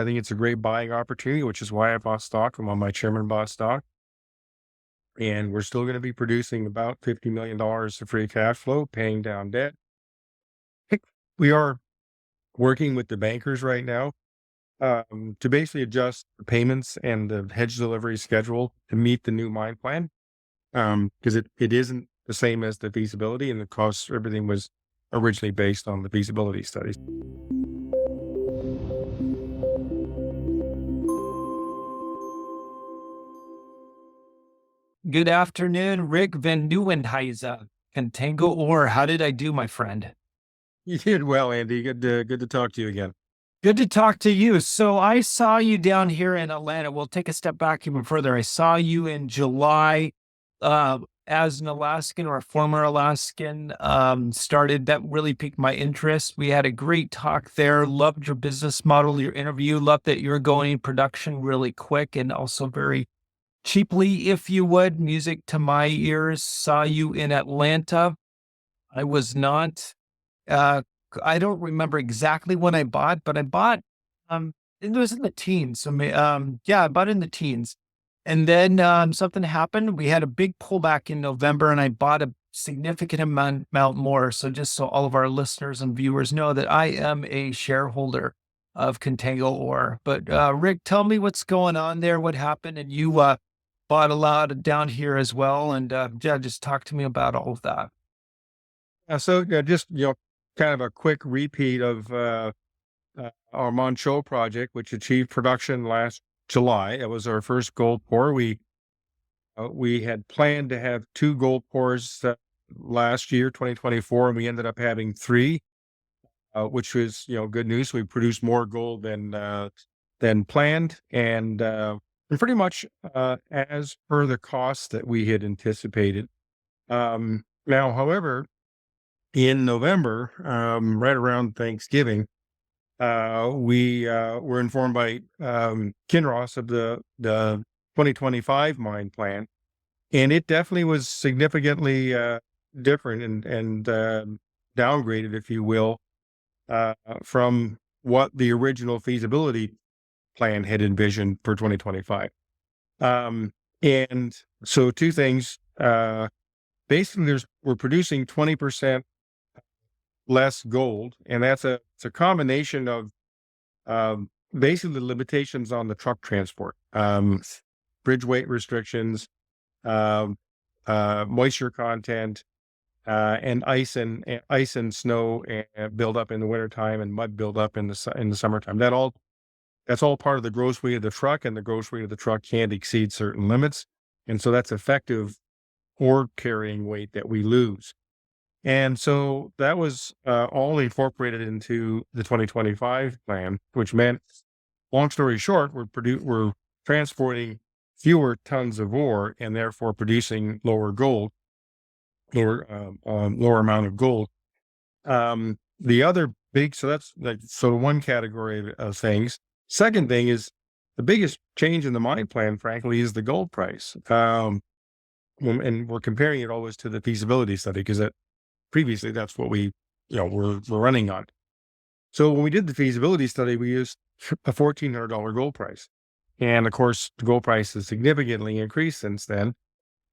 I think it's a great buying opportunity, which is why I bought stock. I'm on my chairman bought stock. And we're still going to be producing about $50 million of free cash flow, paying down debt. We are working with the bankers right now to basically adjust the payments and the hedge delivery schedule to meet the new mine plan. Because it isn't the same as the feasibility, and the costs, everything was originally based on the feasibility studies. Good afternoon, Rick Van Nieuwenhuyse, Contango Ore. How did I do, my friend? You did well, Andy. Good to talk to you again. Good to talk to you. So I saw you down here in Atlanta. We'll take a step back even further. I saw you in July as an Alaskan or a former Alaskan. Started that really piqued my interest. We had a great talk there. Loved your business model, your interview. Loved that you're going production really quick and also very cheaply, if you would. Music to my ears. Saw you in Atlanta. I was not, I don't remember exactly when I bought, but I bought, it was in the teens. So, yeah, I bought in the teens. And then something happened. We had a big pullback in November and I bought a significant amount more. So just so all of our listeners and viewers know that I am a shareholder of Contango Ore. But Rick, tell me what's going on there. What happened? And you bought a lot down here as well. And yeah, just talk to me about all of that. So just kind of a quick repeat of our Manh Choh project, which achieved production last July. It was our first gold pour. We had planned to have 2 gold pours last year, 2024, and we ended up having 3, which was good news. We produced more gold than planned, and pretty much as per the costs that we had anticipated. Now, however, in November, right around Thanksgiving, we were informed by Kinross of the 2025 mine plan, and it definitely was significantly different and downgraded, if you will, from what the original feasibility plan had envisioned for 2025. And so 2 things. Basically, we're producing 20% less gold, and it's a combination of basically the limitations on the truck transport, bridge weight restrictions, moisture content, and ice and snow build up in the wintertime and mud build up in the summertime. That's all part of the gross weight of the truck, and the gross weight of the truck can't exceed certain limits, and so that's effective ore carrying weight that we lose. And so that was all incorporated into the 2025 plan, which meant, long story short, we're transporting fewer tons of ore and therefore producing lower amount of gold. The other big, so that's one category of things. Second thing is the biggest change in the mine plan, frankly, is the gold price. And we're comparing it always to the feasibility study because previously that's what we're running on. So when we did the feasibility study, we used a $1,400 gold price. And of course, the gold price has significantly increased since then.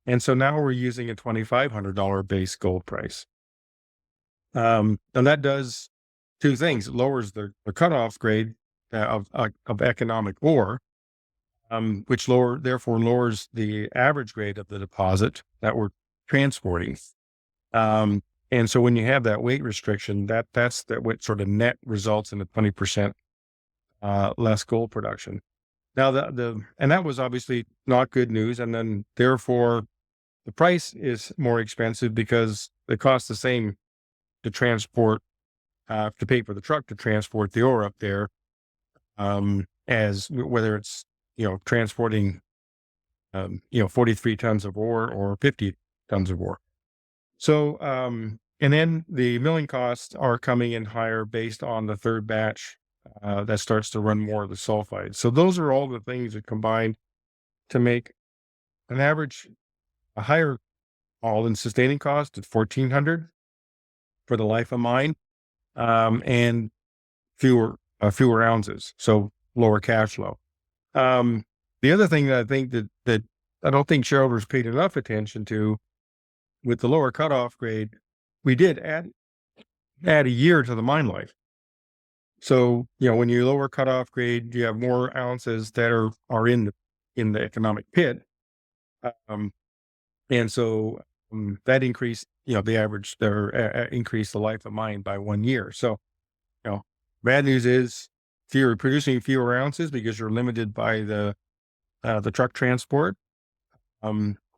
And so now we're using a $2,500 base gold price. And that does 2 things. It lowers the cutoff grade of economic ore, which therefore lowers the average grade of the deposit that we're transporting. And so when you have that weight restriction, that's what sort of net results in a 20% less gold production. Now and that was obviously not good news. And then therefore the price is more expensive because it costs the same to transport, to pay for the truck to transport the ore up there, as whether it's, transporting, 43 tons of ore or 50 tons of ore. So, and then the milling costs are coming in higher based on the 3rd batch that starts to run more of the sulfide. So those are all the things that combine to make a higher all-in sustaining cost at $1,400 for the life of mine, and fewer ounces. So lower cash flow. The other thing that I think that I don't think shareholders paid enough attention to with the lower cutoff grade, we did add a year to the mine life. So, when you lower cutoff grade, you have more ounces that are in the economic pit. Um, and so that increased, the average there increased the life of mine by 1 year. So, bad news is you're producing fewer ounces because you're limited by the truck transport.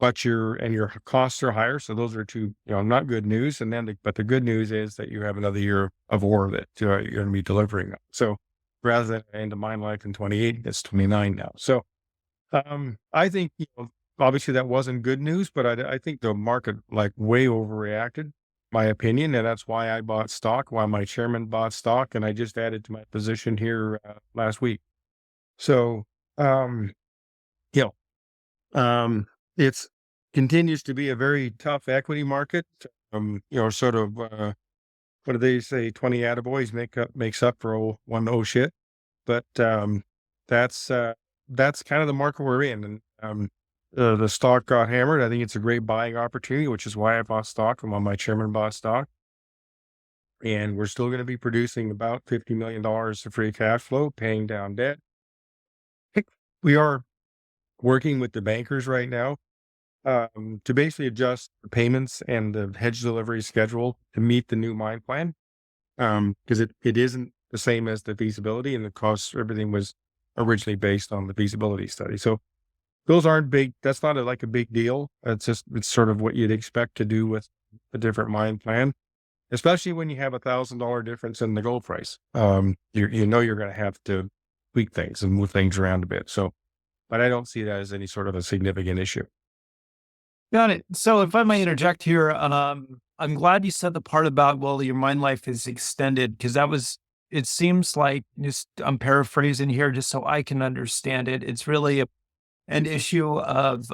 But your costs are higher. So those are two, not good news. And then, but the good news is that you have another year of ore that you're going to be delivering. So rather than end of mine life in 28, it's 29 now. So, I think, obviously that wasn't good news, but I think the market like way overreacted, my opinion. And that's why I bought stock, why my chairman bought stock. And I just added to my position here last week. So, you it's continues to be a very tough equity market. Sort of, what do they say? 20 attaboys makes up for one oh shit. But, that's, that's kind of the market we're in. And, the stock got hammered. I think it's a great buying opportunity, which is why I bought stock and why my chairman bought stock. And we're still going to be producing about $50 million of free cash flow, paying down debt. We are working with the bankers right now to basically adjust the payments and the hedge delivery schedule to meet the new mine plan. Because it isn't the same as the feasibility, and the costs, everything was originally based on the feasibility study. So those aren't big. That's not like a big deal. It's sort of what you'd expect to do with a different mine plan, especially when you have $1,000 difference in the gold price. You're going to have to tweak things and move things around a bit. So, but I don't see that as any sort of a significant issue. Got it. So if I might interject here, I'm glad you said the part about, well, your mine life is extended, because it seems like, just I'm paraphrasing here just so I can understand it. It's really an issue of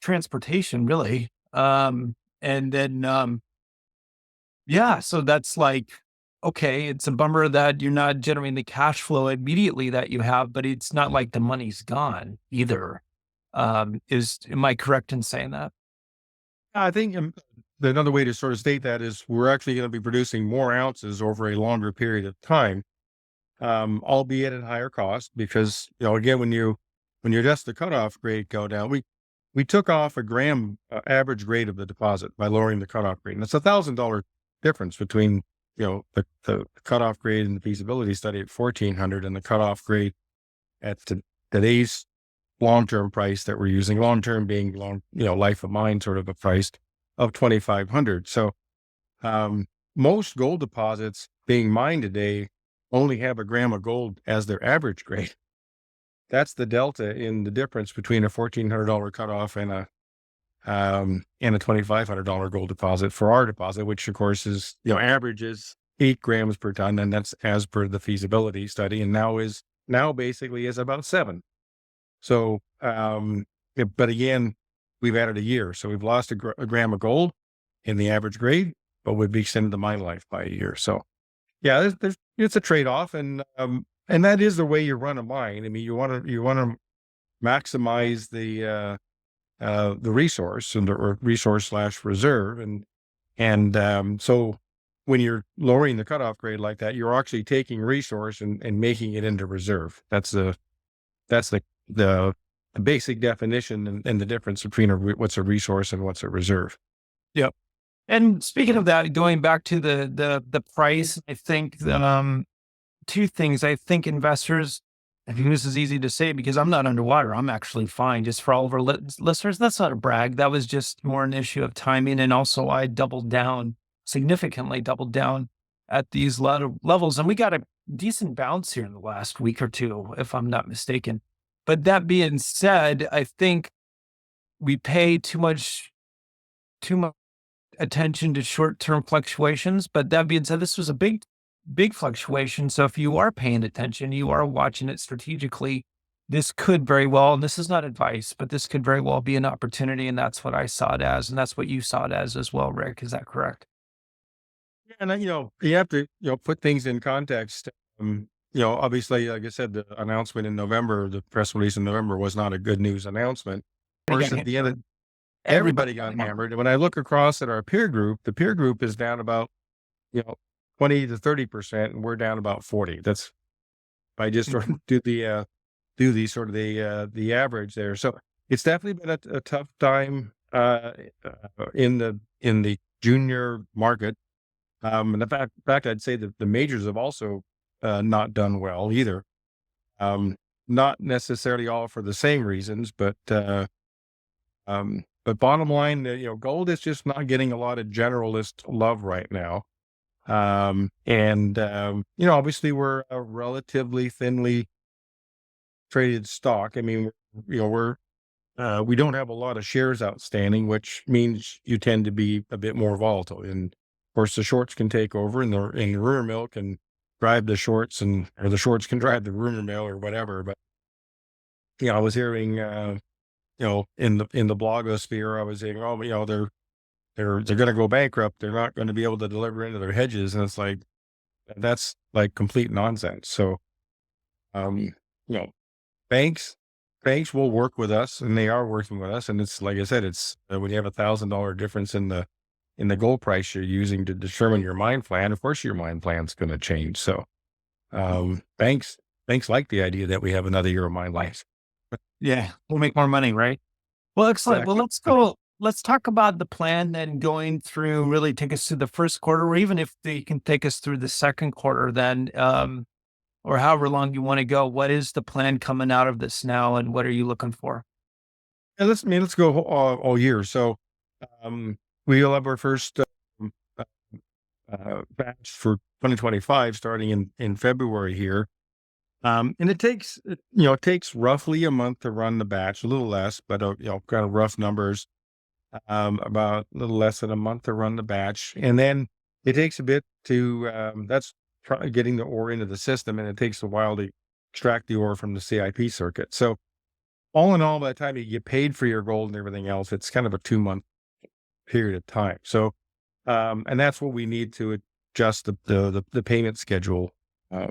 transportation, really. And then, yeah, so that's like, okay, it's a bummer that you're not generating the cash flow immediately that you have, but it's not like the money's gone either. Am I correct in saying that? I think another way to sort of state that is we're actually going to be producing more ounces over a longer period of time, albeit at higher cost, because, again, when you adjust the cutoff grade go down, we took off a gram average grade of the deposit by lowering the cutoff grade. And it's $1,000 difference between, the cutoff grade in the feasibility study at 1,400 and the cutoff grade at today's long-term price that we're using, long-term being life of mine sort of a price of 2,500. So, most gold deposits being mined today only have a gram of gold as their average grade. That's the delta in the difference between a $1,400 cutoff and a $2,500 gold deposit for our deposit, which of course is, average is 8 grams per ton. And that's as per the feasibility study. And now basically is about 7. So, but again, we've added a year. So we've lost a gram of gold in the average grade, but we've extended the mine life by a year. So yeah, it's a trade-off. And that is the way you run a mine. I mean, you want to maximize the resource or resource / reserve. And so when you're lowering the cutoff grade like that, you're actually taking resource and making it into reserve. That's the basic definition and the difference between what's a resource and what's a reserve. Yep. And speaking of that, going back to the price, I think two things. I think investors, I think this is easy to say because I'm not underwater. I'm actually fine. Just for all of our listeners, that's not a brag. That was just more an issue of timing. And also I significantly doubled down at these levels. And we got a decent bounce here in the last week or two, if I'm not mistaken. But that being said, I think we pay too much attention to short-term fluctuations. But that being said, this was a big fluctuation. So if you are paying attention, you are watching it strategically, this could very well, and this is not advice, but this could very well be an opportunity. And that's what I saw it as. And that's what you saw it as well, Rick. Is that correct? Yeah, and you have to, put things in context. obviously, like I said, the announcement in November, the press release in November was not a good news announcement. Of course, at the end, Everybody everybody got hammered. And when I look across at our peer group, the peer group is down about, you know, 20 to 30%, and we're down about 40. That's I just sort of do the average there. So it's definitely been a tough time in the junior market. And the fact I'd say that the majors have also not done well either. Not necessarily all for the same reasons, but bottom line, gold is just not getting a lot of generalist love right now. Obviously we're a relatively thinly traded stock. I mean, we don't have a lot of shares outstanding, which means you tend to be a bit more volatile. And of course, the shorts can take over, and the rumor mill can drive the shorts, or the shorts can drive the rumor mill, or whatever. But I was hearing, in the blogosphere, I was saying, oh, they're going to go bankrupt. They're not going to be able to deliver into their hedges, and it's like that's like complete nonsense. So, you know, banks will work with us, and they are working with us. And it's like I said, it's when you have $1,000 difference in the gold price you're using to determine your mine plan. Of course, your mine plan's going to change. So, banks like the idea that we have another year of mine life. Yeah, we'll make more money, right? Well, excellent. Well, Exactly. let's talk about the plan then going through, really take us through the first quarter, or even if they can take us through the second quarter then, or however long you want to go. What is the plan coming out of this now, and what are you looking for? Yeah, let's go all year. So, um, we'll have our first uh, batch for 2025 starting in February here. And it takes roughly a month to run the batch, a little less, but kind of rough numbers, about a little less than a month to run the batch. And then it takes a bit to, getting the ore into the system, and it takes a while to extract the ore from the CIP circuit. So all in all, by the time you get paid for your gold and everything else, it's kind of a 2-month period of time. So, and that's what we need to adjust the payment schedule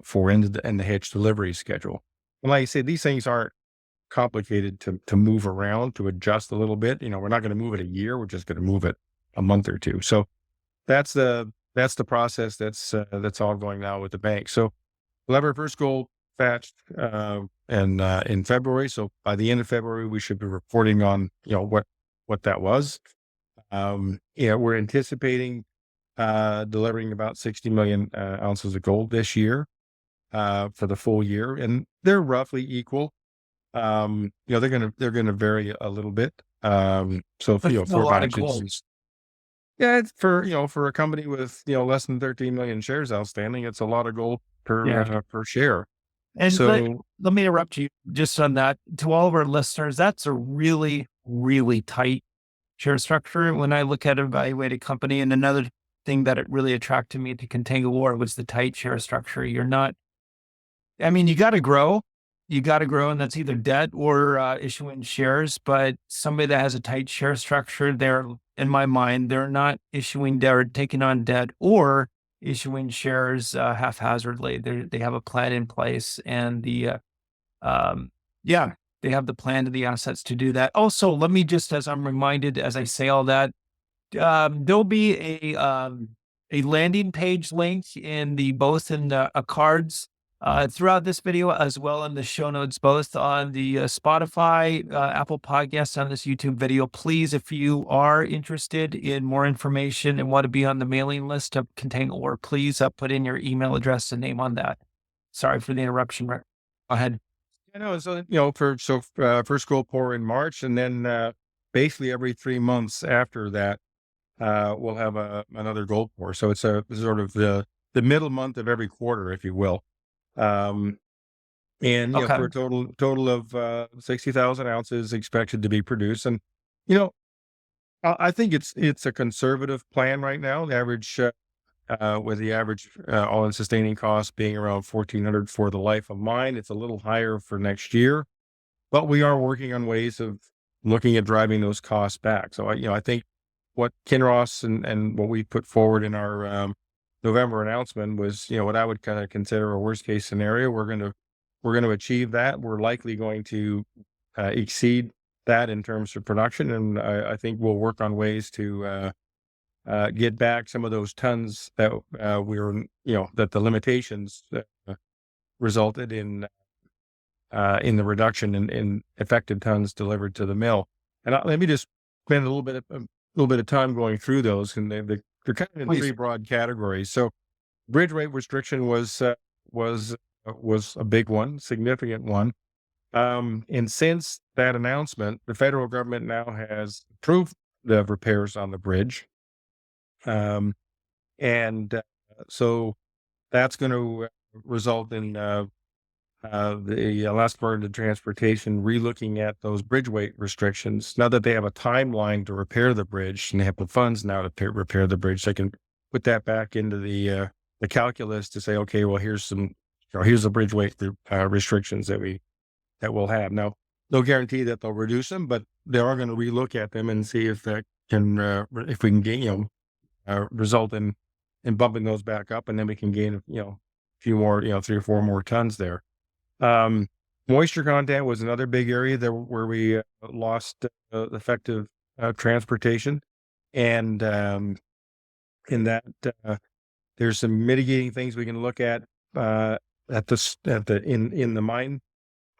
for and the hedge delivery schedule. And like I said, these things aren't complicated to move around, to adjust a little bit. We're not going to move it a year. We're just going to move it a month or two. So that's the process that's all going now with the bank. So we'll have our first gold fetched in February. So by the end of February, we should be reporting on what that was. We're anticipating delivering about 60 million ounces of gold this year for the full year, and they're roughly equal. They're gonna vary a little bit. So That's a four lot of batches. gold. Yeah, it's for a company with less than 13 million shares outstanding, it's a lot of gold Yeah. per share. And So let me interrupt you just on that. To all of our listeners, that's a really, really tight share structure. When I look at evaluate a company, and another thing that it really attracted me to Contango Ore was the tight share structure. I mean, you got to grow, and that's either debt or issuing shares. But somebody that has a tight share structure, in my mind, they're not issuing debt or taking on debt or issuing shares haphazardly. They have a plan in place, and um, yeah, they have the plan and the assets to do that. Also, let me just, as I'm reminded, as I say all that, there'll be a landing page link in both in the cards throughout this video, as well in the show notes, both on the Spotify, Apple Podcasts, on this YouTube video. Please, if you are interested in more information and want to be on the mailing list of Contango Ore, please put in your email address and name on that. Sorry for the interruption, Rick. Go ahead. I know. So first gold pour in March, and then basically every 3 months after that, we'll have another gold pour. So it's a sort of the middle month of every quarter, if you will. Um, and Okay. for a total of 60,000 ounces expected to be produced. And you know, I think it's a conservative plan right now. The average with the average all-in sustaining cost being around 1,400 for the life of mine. It's a little higher for next year, but we are working on ways of looking at driving those costs back. So I think what Kinross and what we put forward in our November announcement was, what I would kind of consider a worst case scenario. We're going to achieve that. We're likely going to exceed that in terms of production, and I think we'll work on ways to get back some of those tons that we were, that the limitations resulted in the reduction in effective tons delivered to the mill. And let me just spend a little bit of time going through those, and they're kind of in Please. three broad categories. So, bridge weight restriction was a big one, significant one. And since that announcement, the federal government now has approved the repairs on the bridge, and so that's going to result in the Alaska Department of Transportation relooking at those bridge weight restrictions. Now that they have a timeline to repair the bridge and they have the funds now to repair the bridge, they can put that back into the calculus to say, okay, well, here's the bridge weight restrictions that we'll have. Now, no guarantee that they'll reduce them, but they are going to relook at them and see if that can, if we can gain, result in bumping those back up, and then we can gain, a few more, 3 or 4 more tons there. Moisture content was another big area there where we lost effective transportation, and in that there's some mitigating things we can look at in the mine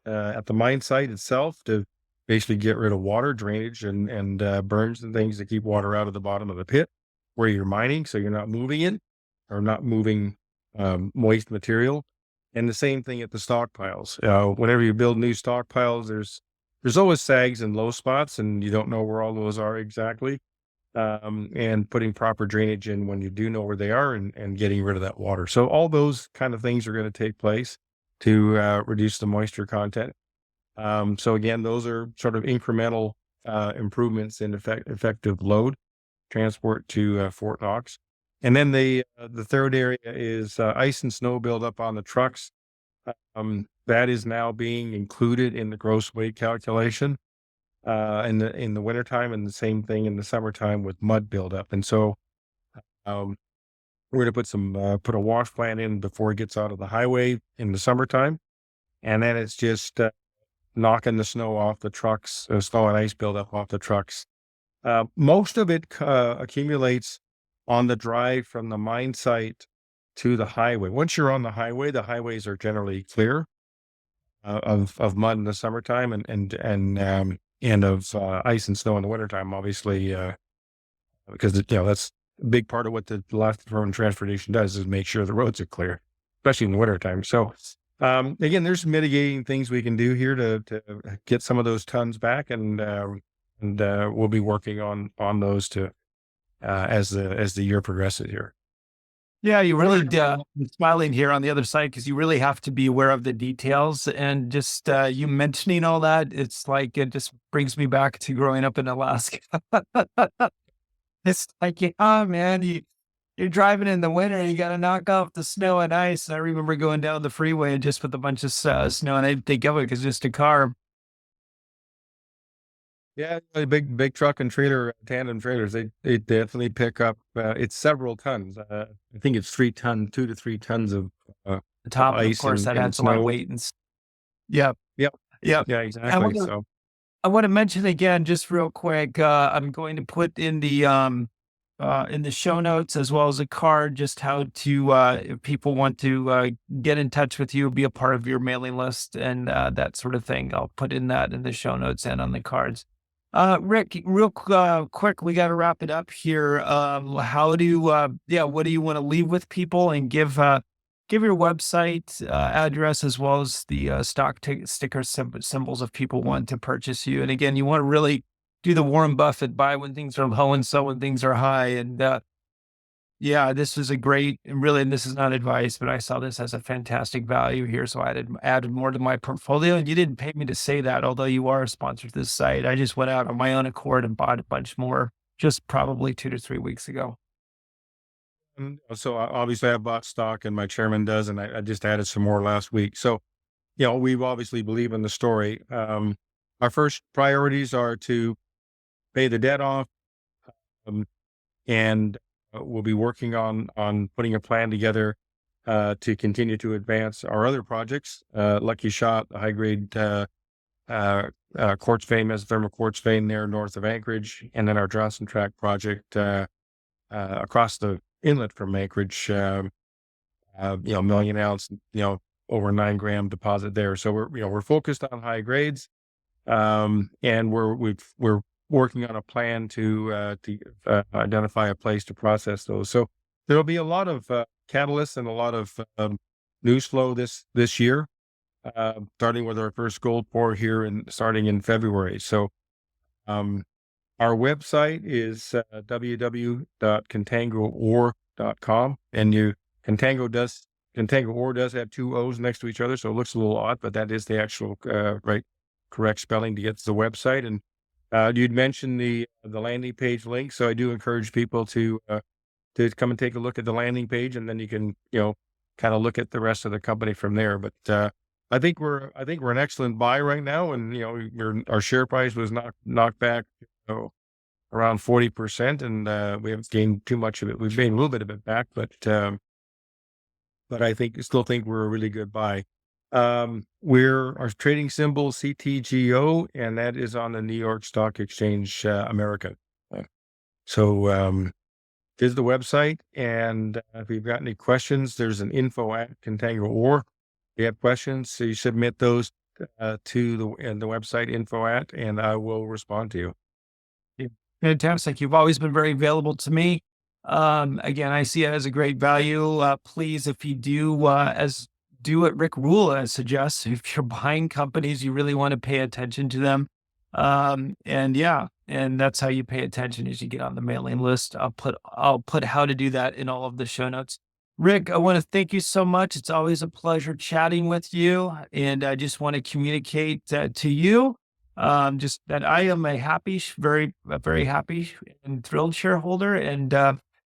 at the mine site itself to basically get rid of water drainage and burns and things to keep water out of the bottom of the pit where you're mining, so you're not moving it or not moving moist material. And the same thing at the stockpiles. Whenever you build new stockpiles, there's always sags and low spots, and you don't know where all those are exactly. And putting proper drainage in when you do know where they are, and getting rid of that water. So all those kind of things are going to take place to reduce the moisture content. So again, those are sort of incremental improvements in effective load transport to Fort Knox. And then the third area is ice and snow buildup on the trucks. That is now being included in the gross weight calculation in the wintertime, and the same thing in the summertime with mud buildup. And so we're going to put a wash plant in before it gets out of the highway in the summertime, and then it's just knocking the snow off the trucks, snow and ice buildup off the trucks. Most of it accumulates on the drive from the mine site to the highway. Once you're on the highway, the highways are generally clear of mud in the summertime, and of ice and snow in the wintertime, obviously, because that's a big part of what the Alaska Department of Transportation does, is make sure the roads are clear, especially in the wintertime. So again, there's mitigating things we can do here to get some of those tons back, and we'll be working on those as the year progresses here. Yeah, you really I'm smiling here on the other side because you really have to be aware of the details, and just you mentioning all that, it's like it just brings me back to growing up in Alaska. It's like, oh man, you're driving in the winter, you got to knock off the snow and ice. And I remember going down the freeway just with a bunch of snow, and I didn't think of it because just a car. Yeah, the big truck and trailer, tandem trailers, they definitely pick up. It's several tons. I think it's 2 to 3 tons of The top, and of ice course, that and adds a lot of snow. weight. Yeah, Yep. yeah. Yeah, I exactly. want to So I want to mention again, just real quick. I'm going to put in the show notes as well as a card, just how to if people want to get in touch with you, be a part of your mailing list, and that sort of thing. I'll put in that in the show notes and on the cards. Rick, real quick, we got to wrap it up here. How do you, what do you want to leave with people, and give your website address as well as the sticker symbols if people want to purchase you. And again, you want to really do the Warren Buffett, buy when things are low and sell when things are high. And yeah, this was a great, and really, and this is not advice, but I saw this as a fantastic value here. So I added more to my portfolio, and you didn't pay me to say that, although you are a sponsor to this site. I just went out on my own accord and bought a bunch more just probably 2 to 3 weeks ago. so obviously I bought stock, and my chairman does, and I just added some more last week. So we obviously believe in the story. Our first priorities are to pay the debt off, um, and we'll be working on putting a plan together to continue to advance our other projects. Lucky Shot, the high grade quartz vein, mesothermal quartz vein there north of Anchorage, and then our Johnson Tract project across the inlet from Anchorage. 1,000,000 ounce, over 9 gram deposit there. So we're focused on high grades, and we're working on a plan to identify a place to process those. So there'll be a lot of catalysts and a lot of news flow this year, starting with our first gold pour here and starting in February. So our website is www.contangoore.com, and Contango Ore does have 2 O's next to each other, so it looks a little odd, but that is the actual correct spelling to get to the website. And you'd mentioned the landing page link, so I do encourage people to come and take a look at the landing page, and then you can kind of look at the rest of the company from there. But I think we're an excellent buy right now, and our share price was knocked back around 40%, and we haven't gained too much of it. We've gained a little bit of it back, but I still think we're a really good buy. Our trading symbol CTGO, and that is on the New York Stock Exchange American. So this is the website, and if you've got any questions, there's an info@Contango Ore. If you have questions, so you submit those to the website info@, and I will respond to you. Fantastic. You've always been very available to me. Again, I see it as a great value. Please, if you do what Rick Rule suggests, if you're buying companies, you really want to pay attention to them. And that's how you pay attention, is you get on the mailing list. I'll put how to do that in all of the show notes. Rick, I want to thank you so much. It's always a pleasure chatting with you. And I just want to communicate to you just that I am a very happy and thrilled shareholder. And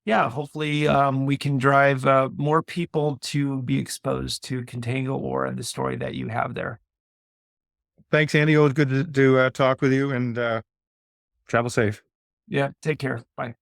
hopefully we can drive more people to be exposed to Contango Ore and the story that you have there. Thanks, Andy. It was good to talk with you, and travel safe. Yeah, take care. Bye.